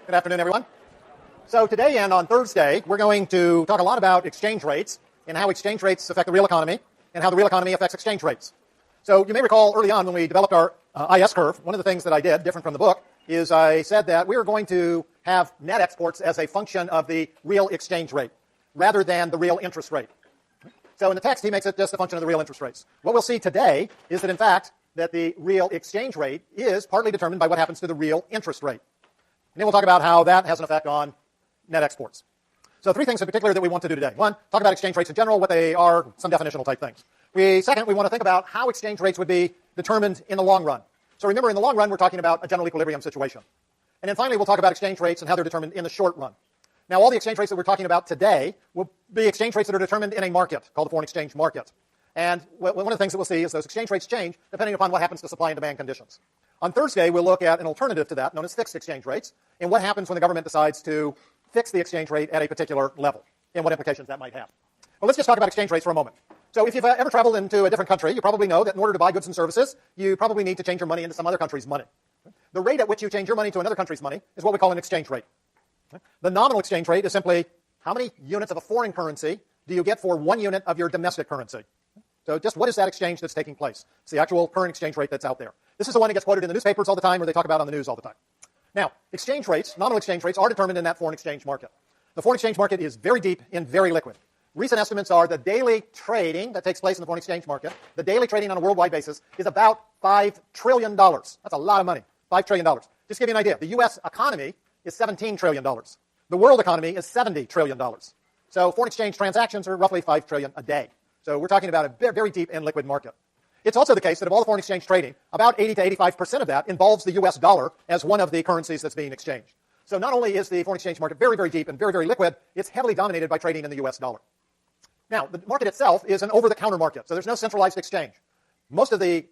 Good afternoon, everyone. So today and on Thursday, we're going to talk a lot about exchange rates and how exchange rates affect the real economy and how the real economy affects exchange rates. So you may recall early on when we developed our IS curve, one of the things that I did, different from the book, is I said that we were going to have net exports as a function of the real exchange rate rather than the real interest rate. So in the text, he makes it just a function of the real interest rates. What we'll see today is that, in fact, that the real exchange rate is partly determined by what happens to the real interest rate. And then we'll talk about how that has an effect on net exports. So three things in particular that we want to do today. One, talk about exchange rates in general, what they are, some definitional type things. Second, we want to think about how exchange rates would be determined in the long run. So remember, in the long run, we're talking about a general equilibrium situation. And then finally, we'll talk about exchange rates and how they're determined in the short run. Now, all the exchange rates that we're talking about today will be exchange rates that are determined in a market called the foreign exchange market. And one of the things that we'll see is those exchange rates change depending upon what happens to supply and demand conditions. On Thursday, we'll look at an alternative to that known as fixed exchange rates and what happens when the government decides to fix the exchange rate at a particular level and what implications that might have. Well, let's just talk about exchange rates for a moment. So if you've ever traveled into a different country, you probably know that in order to buy goods and services, you probably need to change your money into some other country's money. The rate at which you change your money to another country's money is what we call an exchange rate. The nominal exchange rate is simply how many units of a foreign currency do you get for 1 unit of your domestic currency. So just what is that exchange that's taking place? It's the actual current exchange rate that's out there. This is the one that gets quoted in the newspapers all the time or they talk about on the news all the time. Now, exchange rates, nominal exchange rates, are determined in that foreign exchange market. The foreign exchange market is very deep and very liquid. Recent estimates are the daily trading that takes place in the foreign exchange market, the daily trading on a worldwide basis, is about $5 trillion. That's a lot of money, $5 trillion. Just to give you an idea, the U.S. economy is $17 trillion. The world economy is $70 trillion. So foreign exchange transactions are roughly $5 trillion a day. So we're talking about a very deep and liquid market. It's also the case that of all the foreign exchange trading, about 80 to 85% of that involves the U.S. dollar as one of the currencies that's being exchanged. So not only is the foreign exchange market very deep and very liquid, it's heavily dominated by trading in the U.S. dollar. Now, the market itself is an over-the-counter market, so there's no centralized exchange. Most of the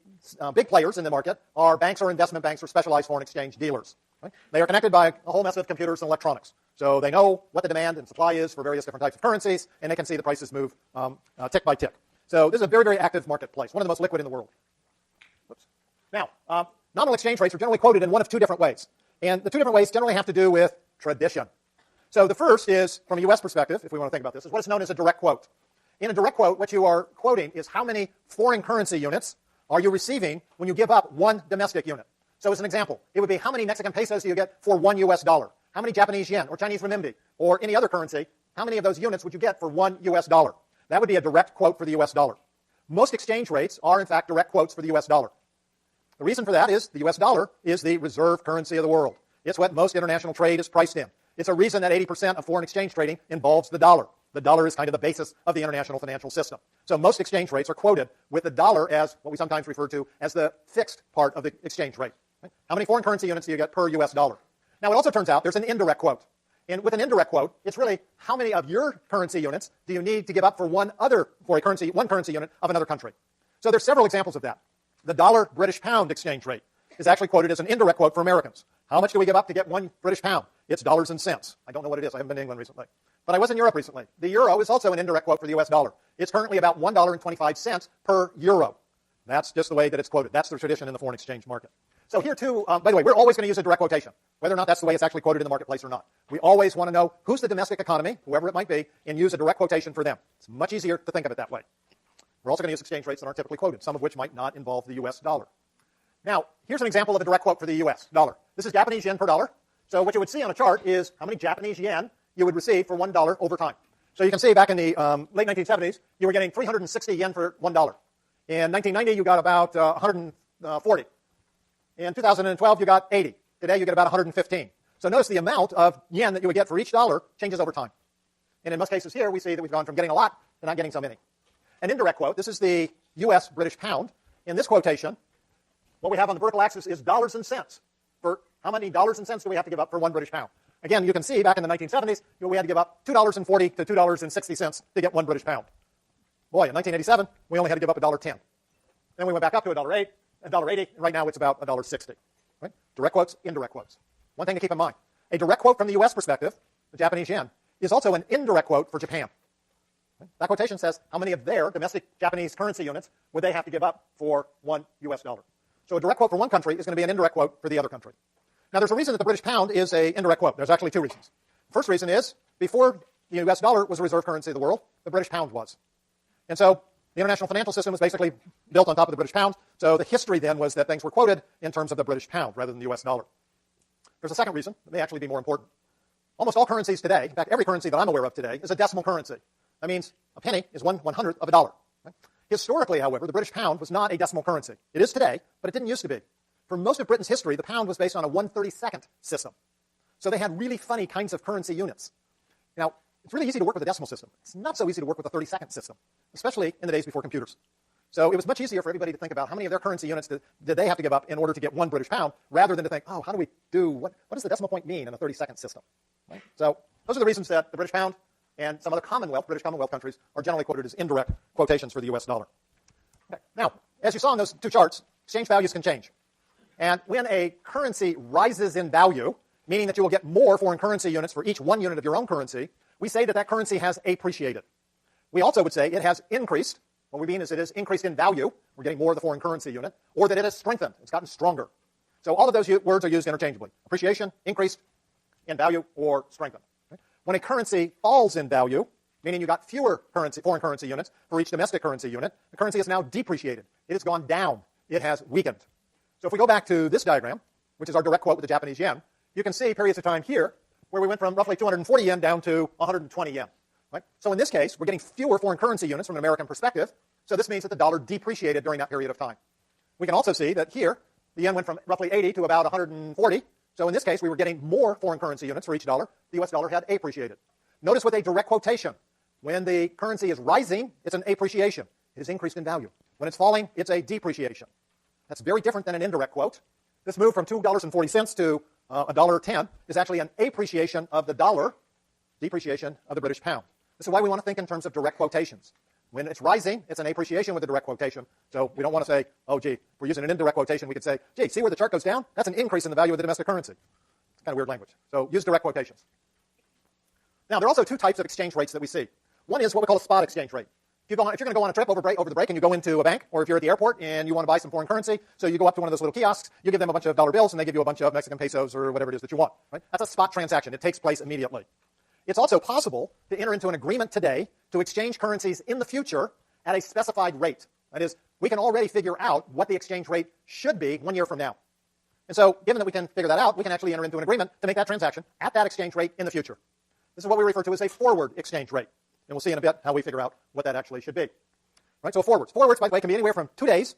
big players in the market are banks or investment banks or specialized foreign exchange dealers. Right? They are connected by a whole mess of computers and electronics. So they know what the demand and supply is for various different types of currencies, and they can see the prices move tick by tick. So this is a very active marketplace, one of the most liquid in the world. Oops. Now, nominal exchange rates are generally quoted in one of two different ways. And the two different ways generally have to do with tradition. So the first is, from a U.S. perspective, if we want to think about this, is what is known as a direct quote. In a direct quote, what you are quoting is how many foreign currency units are you receiving when you give up one domestic unit. So as an example, it would be how many Mexican pesos do you get for 1 U.S. dollar? How many Japanese yen or Chinese renminbi or any other currency, how many of those units would you get for 1 U.S. dollar? That would be a direct quote for the U.S. dollar. Most exchange rates are, in fact, direct quotes for the U.S. dollar. The reason for that is the U.S. dollar is the reserve currency of the world. It's what most international trade is priced in. It's a reason that 80% of foreign exchange trading involves the dollar. The dollar is kind of the basis of the international financial system. So most exchange rates are quoted with the dollar as what we sometimes refer to as the fixed part of the exchange rate. Right? How many foreign currency units do you get per U.S. dollar? Now, it also turns out there's an indirect quote. And with an indirect quote, it's really how many of your currency units do you need to give up for one currency unit of another country. So there's several examples of that. The dollar-British pound exchange rate is actually quoted as an indirect quote for Americans. How much do we give up to get 1 British pound? It's dollars and cents. I don't know what it is. I haven't been to England recently. But I was in Europe recently. The euro is also an indirect quote for the U.S. dollar. It's currently about $1.25 per euro. That's just the way that it's quoted. That's the tradition in the foreign exchange market. So here too, by the way, we're always going to use a direct quotation, whether or not that's the way it's actually quoted in the marketplace or not. We always want to know who's the domestic economy, whoever it might be, and use a direct quotation for them. It's much easier to think of it that way. We're also going to use exchange rates that aren't typically quoted, some of which might not involve the U.S. dollar. Now, here's an example of a direct quote for the U.S. dollar. This is Japanese yen per dollar. So what you would see on a chart is how many Japanese yen you would receive for $1 over time. So you can see back in the late 1970s, you were getting 360 yen for $1. In 1990, you got about 140. In 2012, you got 80. Today, you get about 115. So notice the amount of yen that you would get for each dollar changes over time. And in most cases here, we see that we've gone from getting a lot to not getting so many. An indirect quote, this is the U.S. British pound. In this quotation, what we have on the vertical axis is dollars and cents. For how many dollars and cents do we have to give up for 1 British pound? Again, you can see back in the 1970s, we had to give up $2.40 to $2.60 to get 1 British pound. Boy, in 1987, we only had to give up $1.10. Then we went back up to $1.08, $1.80, and right now it's about $1.60. Right? Direct quotes, indirect quotes. One thing to keep in mind, a direct quote from the U.S. perspective, the Japanese yen, is also an indirect quote for Japan. Right? That quotation says how many of their domestic Japanese currency units would they have to give up for 1 U.S. dollar. So a direct quote for one country is going to be an indirect quote for the other country. Now, there's a reason that the British pound is an indirect quote. There's actually two reasons. The first reason is, before the U.S. dollar was the reserve currency of the world, the British pound was. And so the international financial system was basically built on top of the British pound. So the history then was that things were quoted in terms of the British pound rather than the U.S. dollar. There's a second reason that may actually be more important. Almost all currencies today, in fact, every currency that I'm aware of today, is a decimal currency. That means a penny is 1/100th of a dollar. Right? Historically, however, the British pound was not a decimal currency. It is today, but it didn't used to be. For most of Britain's history, the pound was based on a 1/32nd system. So they had really funny kinds of currency units. Now, it's really easy to work with a decimal system. It's not so easy to work with a 32nd system, especially in the days before computers. So it was much easier for everybody to think about how many of their currency units did they have to give up in order to get 1 British pound, rather than to think, oh, how do we do, what does the decimal point mean in a 32nd system? Right? So those are the reasons that the British pound and some other British Commonwealth countries are generally quoted as indirect quotations for the U.S. dollar. Okay. Now, as you saw in those two charts, exchange values can change. And when a currency rises in value, meaning that you will get more foreign currency units for each 1 unit of your own currency, we say that that currency has appreciated. We also would say it has increased. What we mean is it has increased in value. We're getting more of the foreign currency unit. Or that it has strengthened. It's gotten stronger. So all of those words are used interchangeably. Appreciation, increased in value, or strengthened. When a currency falls in value, meaning you got fewer foreign currency units for each domestic currency unit, the currency is now depreciated. It has gone down. It has weakened. So if we go back to this diagram, which is our direct quote with the Japanese yen, you can see periods of time here where we went from roughly 240 yen down to 120 yen. Right? So in this case, we're getting fewer foreign currency units from an American perspective, so this means that the dollar depreciated during that period of time. We can also see that here, the yen went from roughly 80 to about 140, so in this case, we were getting more foreign currency units for each dollar. The U.S. dollar had appreciated. Notice with a direct quotation, when the currency is rising, it's an appreciation. It has increased in value. When it's falling, it's a depreciation. That's very different than an indirect quote. This move from $2.40 to $1.10 is actually an appreciation of the dollar, depreciation of the British pound. This is why we want to think in terms of direct quotations. When it's rising, it's an appreciation with a direct quotation. So we don't want to say, oh, gee, if we're using an indirect quotation, we could say, gee, see where the chart goes down? That's an increase in the value of the domestic currency. It's kind of weird language. So use direct quotations. Now, there are also two types of exchange rates that we see. One is what we call a spot exchange rate. If you're going to go on a trip over the break and you go into a bank, or if you're at the airport and you want to buy some foreign currency, so you go up to one of those little kiosks, you give them a bunch of dollar bills, and they give you a bunch of Mexican pesos or whatever it is that you want. Right? That's a spot transaction. It takes place immediately. It's also possible to enter into an agreement today to exchange currencies in the future at a specified rate. That is, we can already figure out what the exchange rate should be 1 year from now. And so, given that we can figure that out, we can actually enter into an agreement to make that transaction at that exchange rate in the future. This is what we refer to as a forward exchange rate. And we'll see in a bit how we figure out what that actually should be. Right, so forwards. Forwards, by the way, can be anywhere from 2 days,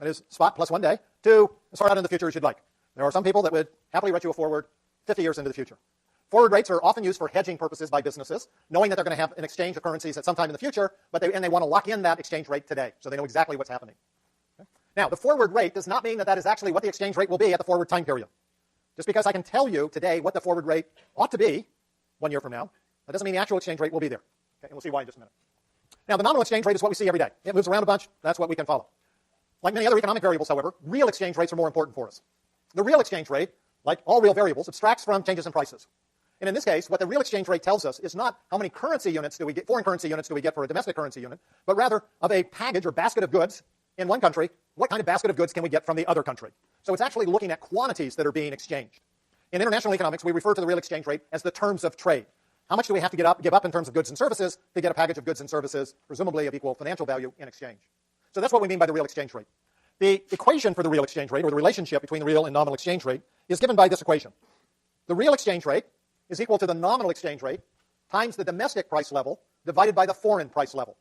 that is spot plus 1 day, to as far out in the future as you'd like. There are some people that would happily write you a forward 50 years into the future. Forward rates are often used for hedging purposes by businesses, knowing that they're going to have an exchange of currencies at some time in the future, but they want to lock in that exchange rate today, so they know exactly what's happening. Okay? Now, the forward rate does not mean that that is actually what the exchange rate will be at the forward time period. Just because I can tell you today what the forward rate ought to be 1 year from now, that doesn't mean the actual exchange rate will be there. Okay? And we'll see why in just a minute. Now, the nominal exchange rate is what we see every day. It moves around a bunch. That's what we can follow. Like many other economic variables, however, real exchange rates are more important for us. The real exchange rate, like all real variables, abstracts from changes in prices. And in this case, what the real exchange rate tells us is not how many currency units do we get, foreign currency units do we get for a domestic currency unit, but rather of a package or basket of goods in one country, what kind of basket of goods can we get from the other country? So it's actually looking at quantities that are being exchanged. In international economics, we refer to the real exchange rate as the terms of trade. How much do we have to give up in terms of goods and services to get a package of goods and services, presumably of equal financial value, in exchange? So that's what we mean by the real exchange rate. The equation for the real exchange rate, or the relationship between the real and nominal exchange rate, is given by this equation. The real exchange rate is equal to the nominal exchange rate times the domestic price level divided by the foreign price level.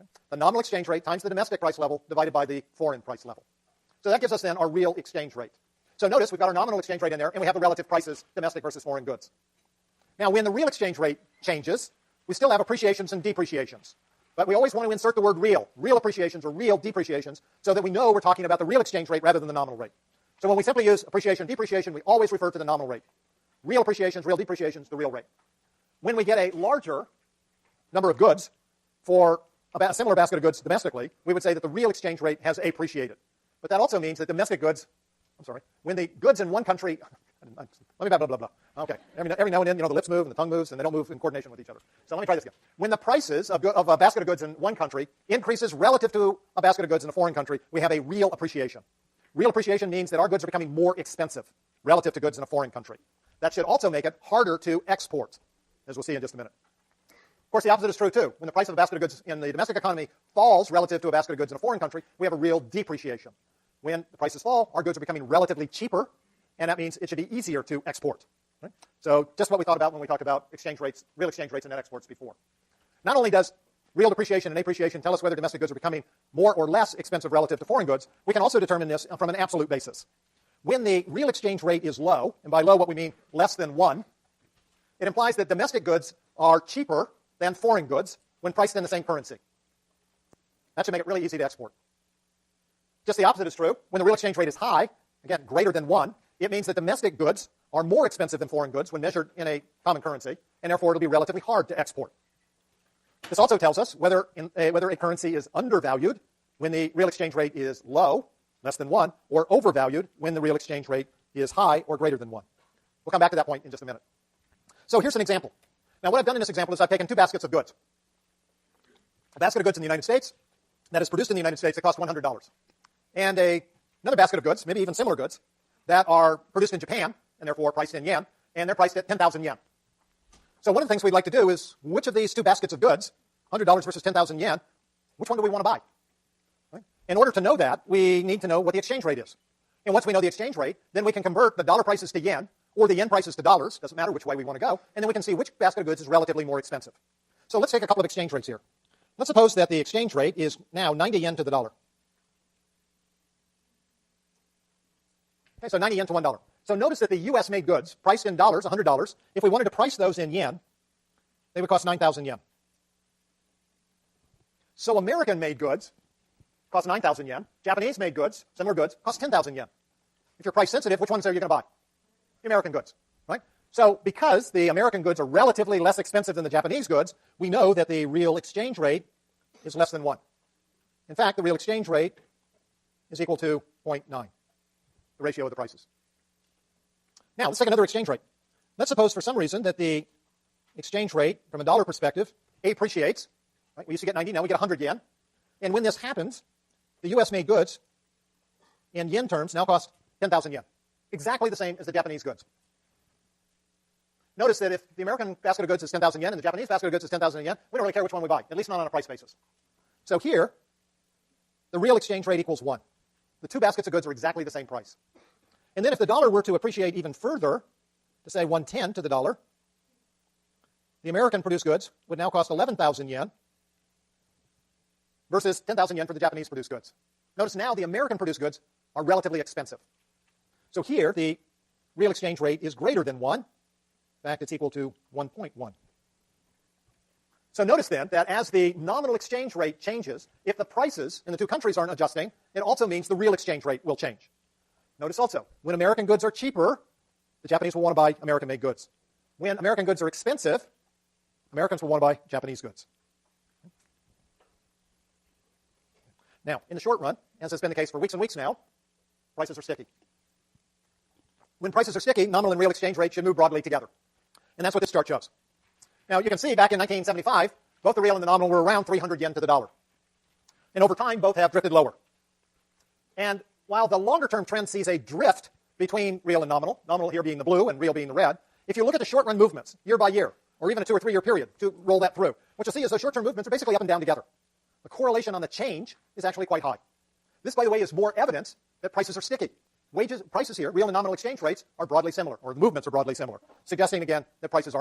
Okay? The nominal exchange rate times the domestic price level divided by the foreign price level. So that gives us then our real exchange rate. So notice we've got our nominal exchange rate in there, and we have the relative prices, domestic versus foreign goods. Now, when the real exchange rate changes, we still have appreciations and depreciations. But we always want to insert the word real appreciations or real depreciations, so that we know we're talking about the real exchange rate rather than the nominal rate. So when we simply use appreciation, depreciation, we always refer to the nominal rate. Real appreciations, real depreciations, the real rate. When we get a larger number of goods for a similar basket of goods domestically, we would say that the real exchange rate has appreciated. But that also means that domestic goods, when the goods in one country, let me blah, blah, blah, blah. Okay, every now and then, the lips move and the tongue moves, and they don't move in coordination with each other. So let me try this again. When the prices of a basket of goods in one country increases relative to a basket of goods in a foreign country, we have a real appreciation. Real appreciation means that our goods are becoming more expensive. relative to goods in a foreign country. That should also make it harder to export, as we'll see in just a minute. Of course, the opposite is true, too. When the price of a basket of goods in the domestic economy falls relative to a basket of goods in a foreign country, we have a real depreciation. When the prices fall, our goods are becoming relatively cheaper, and that means it should be easier to export. Right? So just what we thought about when we talked about exchange rates, real exchange rates and net exports before. Not only does real depreciation and appreciation tell us whether domestic goods are becoming more or less expensive relative to foreign goods, we can also determine this from an absolute basis. When the real exchange rate is low, and by low what we mean less than 1, it implies that domestic goods are cheaper than foreign goods when priced in the same currency. That should make it really easy to export. Just the opposite is true. When the real exchange rate is high, again, greater than 1, it means that domestic goods are more expensive than foreign goods when measured in a common currency, and therefore it'll be relatively hard to export. This also tells us whether a currency is undervalued when the real exchange rate is low, less than 1, or overvalued when the real exchange rate is high or greater than 1. We'll come back to that point in just a minute. So here's an example. Now, what I've done in this example is I've taken 2 baskets of goods. A basket of goods in the United States that is produced in the United States that costs $100. And another basket of goods, maybe even similar goods, that are produced in Japan and therefore priced in yen, and they're priced at 10,000 yen. So one of the things we'd like to do is, which of these 2 baskets of goods, $100 versus 10,000 yen, which one do we want to buy? Right? In order to know that, we need to know what the exchange rate is. And once we know the exchange rate, then we can convert the dollar prices to yen, or the yen prices to dollars, doesn't matter which way we want to go, and then we can see which basket of goods is relatively more expensive. So let's take a couple of exchange rates here. Let's suppose that the exchange rate is now 90 yen to the dollar. Okay, so 90 yen to $1. So notice that the U.S.-made goods, priced in dollars, $100, if we wanted to price those in yen, they would cost 9,000 yen. So American-made goods cost 9,000 yen. Japanese-made goods, similar goods, cost 10,000 yen. If you're price sensitive, which ones are you going to buy? The American goods, right? So because the American goods are relatively less expensive than the Japanese goods, we know that the real exchange rate is less than 1. In fact, the real exchange rate is equal to 0.9, the ratio of the prices. Now, let's take another exchange rate. Let's suppose for some reason that the exchange rate, from a dollar perspective, appreciates. Right? We used to get 90, now we get 100 yen. And when this happens, the U.S.-made goods, in yen terms, now cost 10,000 yen. Exactly the same as the Japanese goods. Notice that if the American basket of goods is 10,000 yen and the Japanese basket of goods is 10,000 yen, we don't really care which one we buy, at least not on a price basis. So here, the real exchange rate equals 1. The 2 baskets of goods are exactly the same price. And then if the dollar were to appreciate even further, to say 110 to the dollar, the American-produced goods would now cost 11,000 yen versus 10,000 yen for the Japanese-produced goods. Notice now the American-produced goods are relatively expensive. So here, the real exchange rate is greater than 1. In fact, it's equal to 1.1. So notice then that as the nominal exchange rate changes, if the prices in the 2 countries aren't adjusting, it also means the real exchange rate will change. Notice also, when American goods are cheaper, the Japanese will want to buy American-made goods. When American goods are expensive, Americans will want to buy Japanese goods. Now, in the short run, as has been the case for weeks and weeks now, prices are sticky. When prices are sticky, nominal and real exchange rates should move broadly together. And that's what this chart shows. Now, you can see back in 1975, both the real and the nominal were around 300 yen to the dollar. And over time, both have drifted lower. And while the longer-term trend sees a drift between real and nominal here being the blue and real being the red, if you look at the short-run movements, year by year, or even a 2 or 3 year period to roll that through, what you'll see is those short-term movements are basically up and down together. The correlation on the change is actually quite high. This, by the way, is more evidence that prices are sticky. Prices here, real and nominal exchange rates, are broadly similar, or the movements are broadly similar, suggesting, again, that prices are